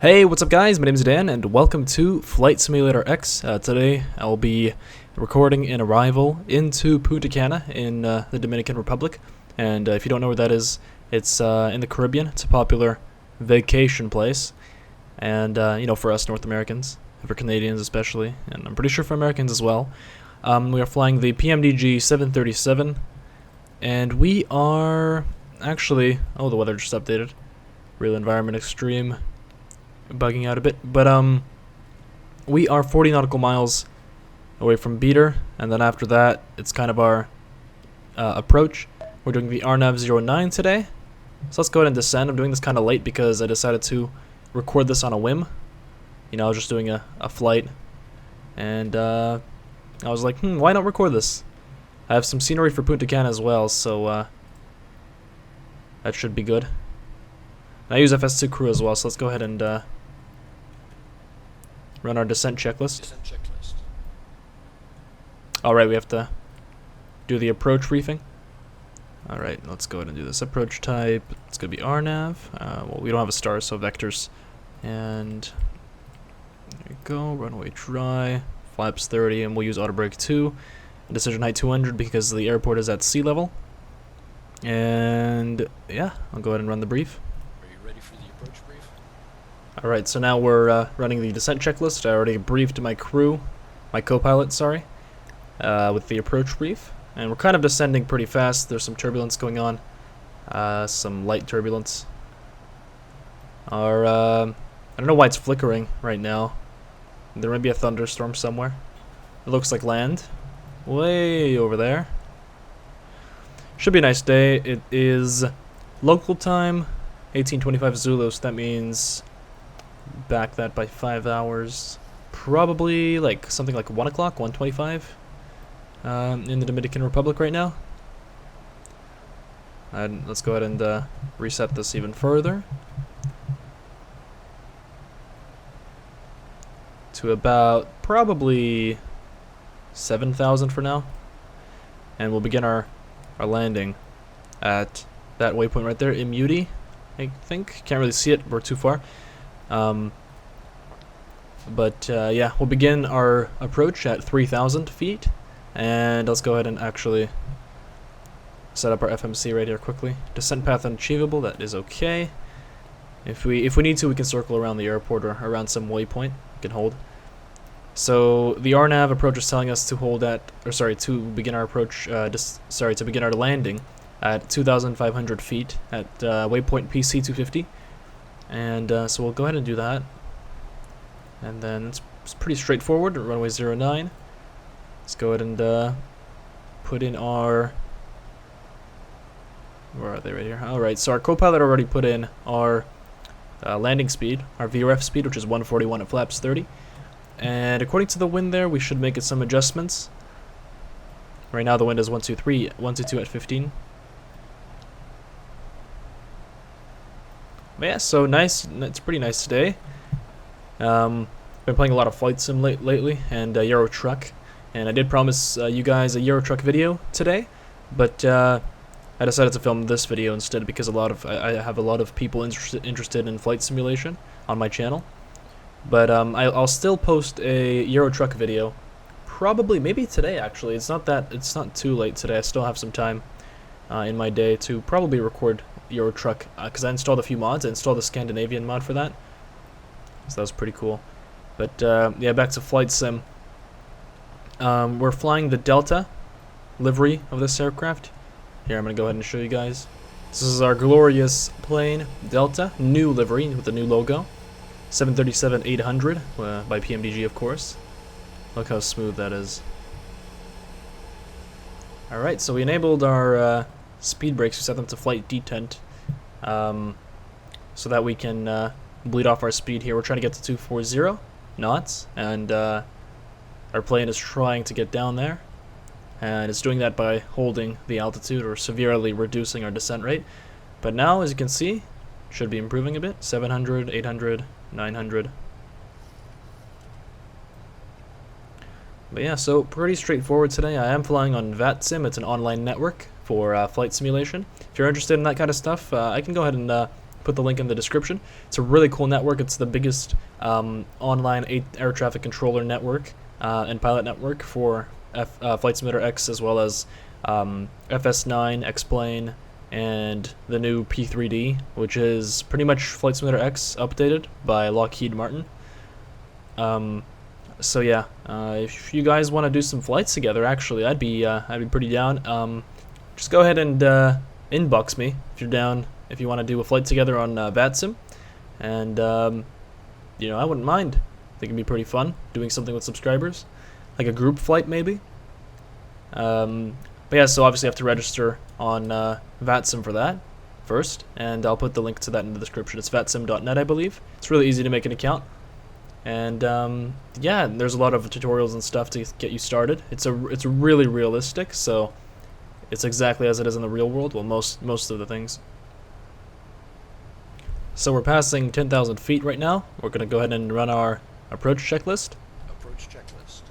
Hey, what's up guys? My name is Dan and welcome to Flight Simulator X. Today I'll be recording an arrival into Punta Cana in the Dominican Republic. And if you don't know where that is, it's in the Caribbean. It's a popular vacation place. And, you know, for us North Americans, for Canadians especially, and I'm pretty sure for Americans as well. We are flying the PMDG 737. And we are actually... Oh, the weather just updated. Real environment extreme. Bugging out a bit, but we are 40 nautical miles away from Beater, and then after that it's kind of our approach. We're doing the RNAV 09 today, so let's go ahead and descend. I'm doing this kind of late because I decided to record this on a whim. You know, I was just doing a flight, and I was like, why not record this? I have some scenery for Punta Cana as well, so that should be good. And I use FS2 crew as well, so let's go ahead and run our descent checklist. Alright, we have to do the approach briefing. Alright, let's go ahead and do this. Approach type, it's going to be RNAV. Well, we don't have a star, so vectors. And there we go, runway dry, flaps 30, and we'll use auto brake 2. Decision height 200 because the airport is at sea level. And yeah, I'll go ahead and run the brief. Alright, so now we're running the descent checklist. I already briefed my crew, my co-pilot, sorry, with the approach brief. And we're kind of descending pretty fast. There's some turbulence going on, some light turbulence. I don't know why it's flickering right now. There may be a thunderstorm somewhere. It looks like land, way over there. Should be a nice day. It is local time, 1825 Zulu, so that means... back that by 5 hours, probably like something like 1 o'clock, 1:25 in the Dominican Republic right now. And let's go ahead and reset this even further to about probably 7,000 for now, and we'll begin our landing at that waypoint right there, Immuti, I think. Can't really see it, we're too far. Yeah, we'll begin our approach at 3,000 feet, and let's go ahead and actually set up our FMC right here quickly. Descent path unachievable, that is okay. If we need to, we can circle around the airport or around some waypoint we can hold. So the RNAV approach is telling us to hold at, or sorry, to begin our approach, to begin our landing at 2,500 feet at waypoint PC 250. And so we'll go ahead and do that. And then it's pretty straightforward, runway 09. Let's go ahead and put in our... where are they? Right here. Alright, so our co-pilot already put in our landing speed, our VRF speed, which is 141 at flaps 30. And according to the wind there, we should make some adjustments. Right now the wind is 122 at 15. But yeah, so nice. It's pretty nice today. Been playing a lot of Flight Sim lately, and Euro Truck, and I did promise you guys a Euro Truck video today, but I decided to film this video instead because I have a lot of people interested in flight simulation on my channel. But I'll still post a Euro Truck video, probably maybe today actually. It's not too late today. I still have some time in my day to probably record Euro Truck, because I installed a few mods. I installed the Scandinavian mod for that, so that was pretty cool. But yeah, back to Flight Sim. We're flying the Delta livery of this aircraft. Here, I'm gonna go ahead and show you guys. This is our glorious plane, Delta, new livery with the new logo, 737-800 by PMDG, of course. Look how smooth that is. All right, so we enabled our speed brakes. We set them to flight detent, so that we can bleed off our speed here. We're trying to get to 240 knots, and our plane is trying to get down there, and it's doing that by holding the altitude or severely reducing our descent rate. But now, as you can see, should be improving a bit. 700, 800, 900. But yeah, so pretty straightforward today. I am flying on VATSIM. It's an online network for flight simulation. If you're interested in that kind of stuff, I can go ahead and put the link in the description. It's a really cool network. It's the biggest online air traffic controller network and pilot network for Flight Simulator X, as well as FS9, X-Plane, and the new P3D, which is pretty much Flight Simulator X updated by Lockheed Martin. So yeah, if you guys want to do some flights together, actually, I'd be pretty down. Just go ahead and inbox me if you're down. If you want to do a flight together on VATSIM, and you know, I wouldn't mind. I think it'd be pretty fun doing something with subscribers, like a group flight maybe. But yeah, so obviously you have to register on VATSIM for that first, and I'll put the link to that in the description. It's vatsim.net, I believe. It's really easy to make an account. And yeah, there's a lot of tutorials and stuff to get you started. It's really realistic, so it's exactly as it is in the real world. Well, most of the things. So we're passing 10,000 feet right now. We're gonna go ahead and run our approach checklist. Approach checklist.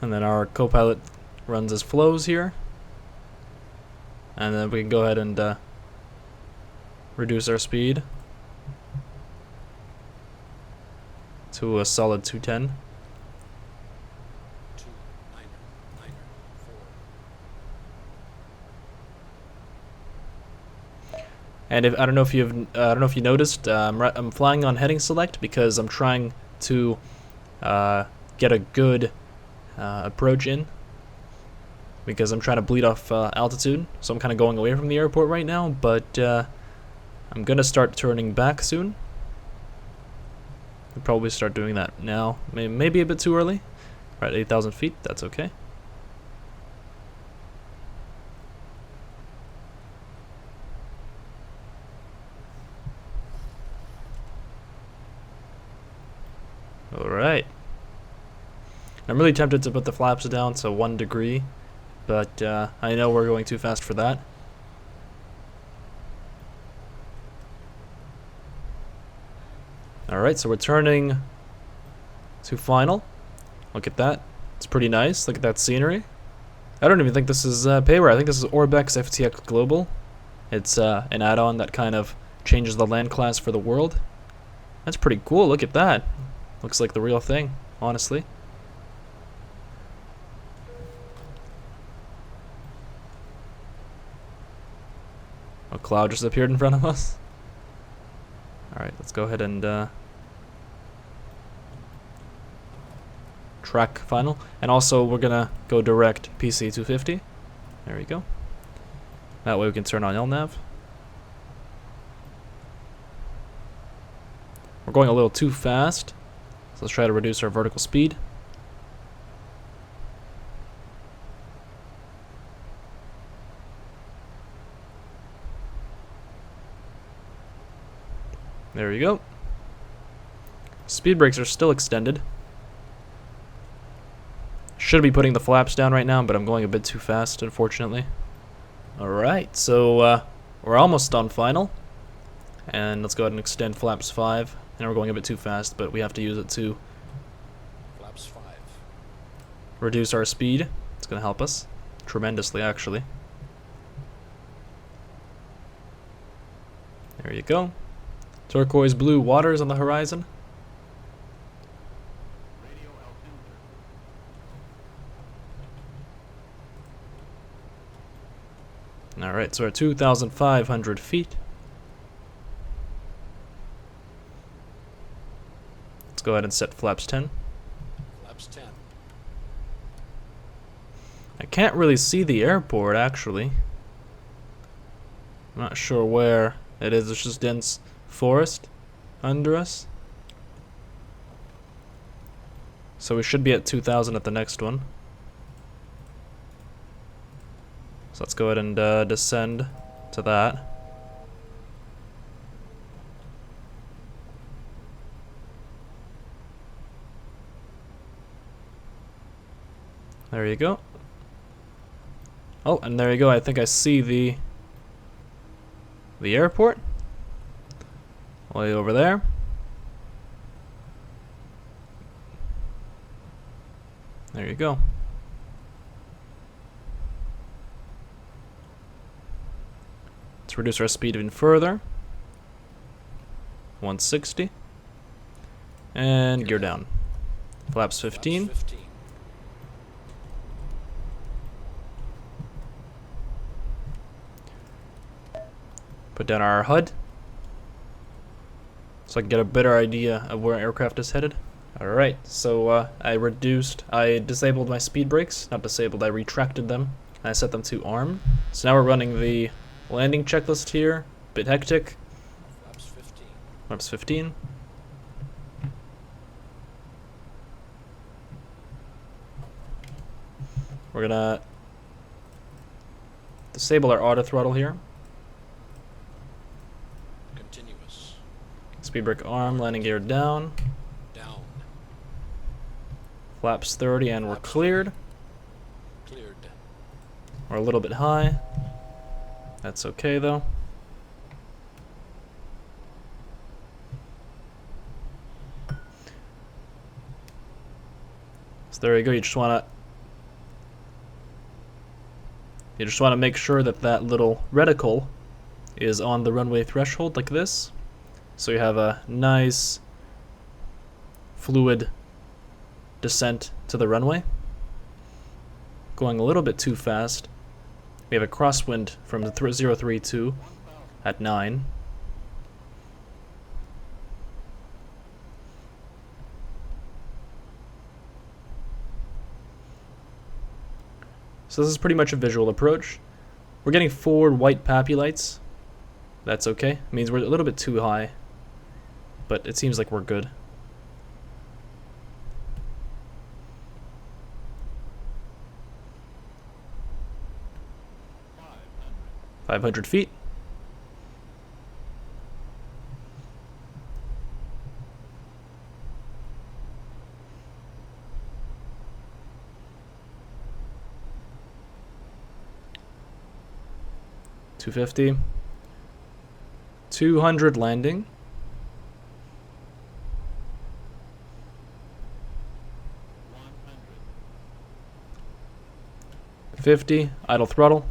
And then our co-pilot runs his flows here. And then we can go ahead and reduce our speed to a solid 210. 4. And if I don't know if you noticed, I'm flying on heading select because I'm trying to get a good approach in, because I'm trying to bleed off altitude. So I'm kind of going away from the airport right now, but I'm gonna start turning back soon. I'll probably start doing that now. Maybe a bit too early. We're at 8,000 feet. That's okay. Alright. I'm really tempted to put the flaps down to 1 degree, but I know we're going too fast for that. Alright, so we're turning to final. Look at that. It's pretty nice. Look at that scenery. I don't even think this is payware. I think this is Orbex FTX Global. It's an add-on that kind of changes the land class for the world. That's pretty cool. Look at that. Looks like the real thing, honestly. A cloud just appeared in front of us. Alright, let's go ahead and track final. And also, we're gonna go direct PC 250. There we go. That way we can turn on LNAV. We're going a little too fast, so let's try to reduce our vertical speed. There we go. Speed brakes are still extended. Should be putting the flaps down right now, but I'm going a bit too fast, unfortunately. Alright, so we're almost on final. And let's go ahead and extend flaps 5. And we're going a bit too fast, but we have to use it to Flaps 5. reduce our speed. It's going to help us tremendously, actually. There you go. Turquoise blue waters on the horizon. Alright, so we're at 2,500 feet. Let's go ahead and set flaps 10. Flaps 10. I can't really see the airport, actually. I'm not sure where it is. There's just dense forest under us. So we should be at 2,000 at the next one. So let's go ahead and descend to that. There you go. Oh, and there you go. I think I see the airport. Way over there. There you go. Let's reduce our speed even further. 160. And gear down. Flaps 15. Flaps 15. Put down our HUD so I can get a better idea of where aircraft is headed. Alright, so I disabled my speed brakes. Not disabled, I retracted them. And I set them to arm. So now we're running the landing checklist here. Bit hectic. Flaps 15. Flaps 15. We're gonna disable our auto throttle here. Continuous. Speed brake arm, landing gear down. Down. Flaps 30 and we're Flaps cleared. Cleared. We're a little bit high. That's okay though. So there you go. You just wanna make sure that that little reticle is on the runway threshold like this. So you have a nice fluid descent to the runway. Going a little bit too fast. We have a crosswind from the 032 at 9. So this is pretty much a visual approach. We're getting 4 white pappy lights. That's okay. It means we're a little bit too high, but it seems like we're good. $500. 500 feet. $250. 200 landing. 50 idle throttle.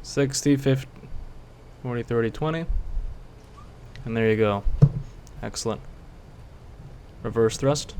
60, 50, 40, 30, 20. And there you go. Excellent. Reverse thrust.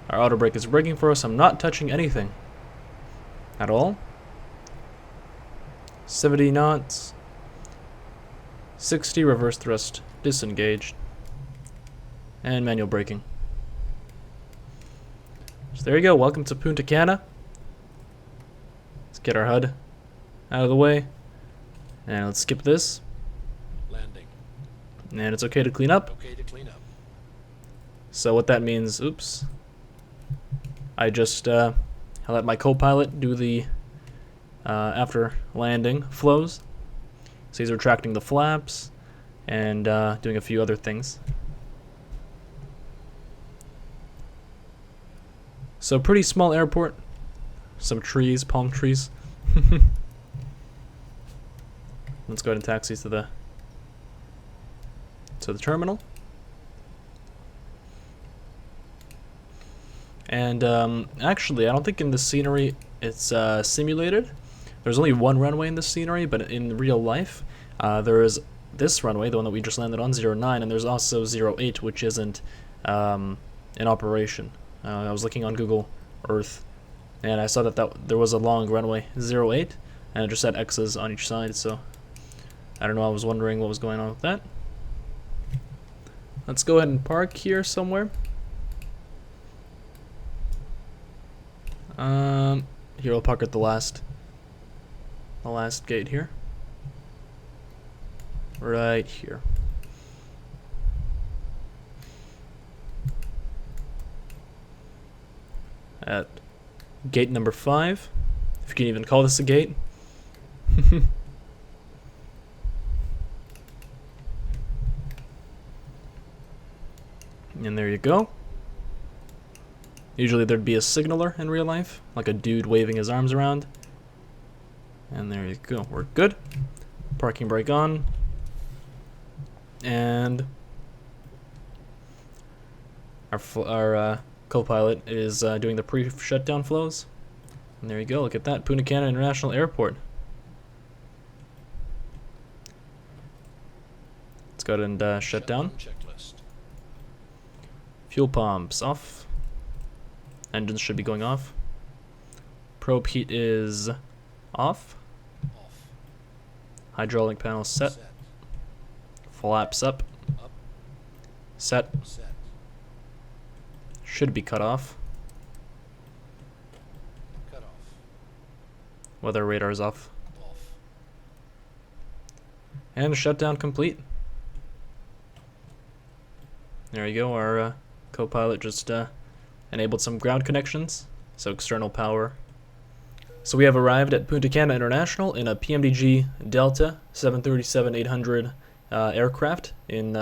Our auto brake is braking for us. I'm not touching anything at all. 70 knots. 60 reverse thrust disengaged. And manual braking. So there you go. Welcome to Punta Cana. Let's get our HUD out of the way. And let's skip this. Landing. And it's okay to clean up. Okay to clean up. So what that means, oops. I let my co-pilot do the after landing flows. So he's retracting the flaps and doing a few other things. So pretty small airport. Some trees, palm trees. Let's go ahead and taxi to the terminal. And actually, I don't think in the scenery it's simulated. There's only one runway in the scenery, but in real life, there is this runway, the one that we just landed on, 09, and there's also 08, which isn't in operation. I was looking on Google Earth, and I saw that there was a long runway, 08, and it just had X's on each side, so I don't know, I was wondering what was going on with that. Let's go ahead and park here somewhere. Here we'll park at the last gate here. Right here. At gate number 5, if you can even call this a gate. And there you go. Usually there'd be a signaler in real life, like a dude waving his arms around. And there you go, we're good. Parking brake on. And our co-pilot is doing the pre-shutdown flows. And there you go. Look at that, Punta Cana International Airport. Let's go ahead and shut down. Checklist. Fuel pumps off. Engines should be going off. Probe heat is off. Off. Hydraulic panel set. Set. Flaps up. Up. Set. Set. Should be cut off. Cut off. Weather radar is off. Off. And shutdown complete. There you go. Our co-pilot just enabled some ground connections, so external power. So we have arrived at Punta Cana International in a PMDG Delta 737-800 aircraft in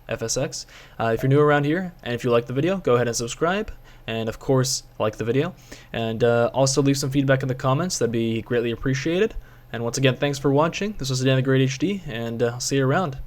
FSX. If you're new around here and if you like the video, go ahead and subscribe, and of course like the video, and also leave some feedback in the comments. That'd be greatly appreciated. And once again, thanks for watching. This was DanTheGreatHD, and I'll see you around.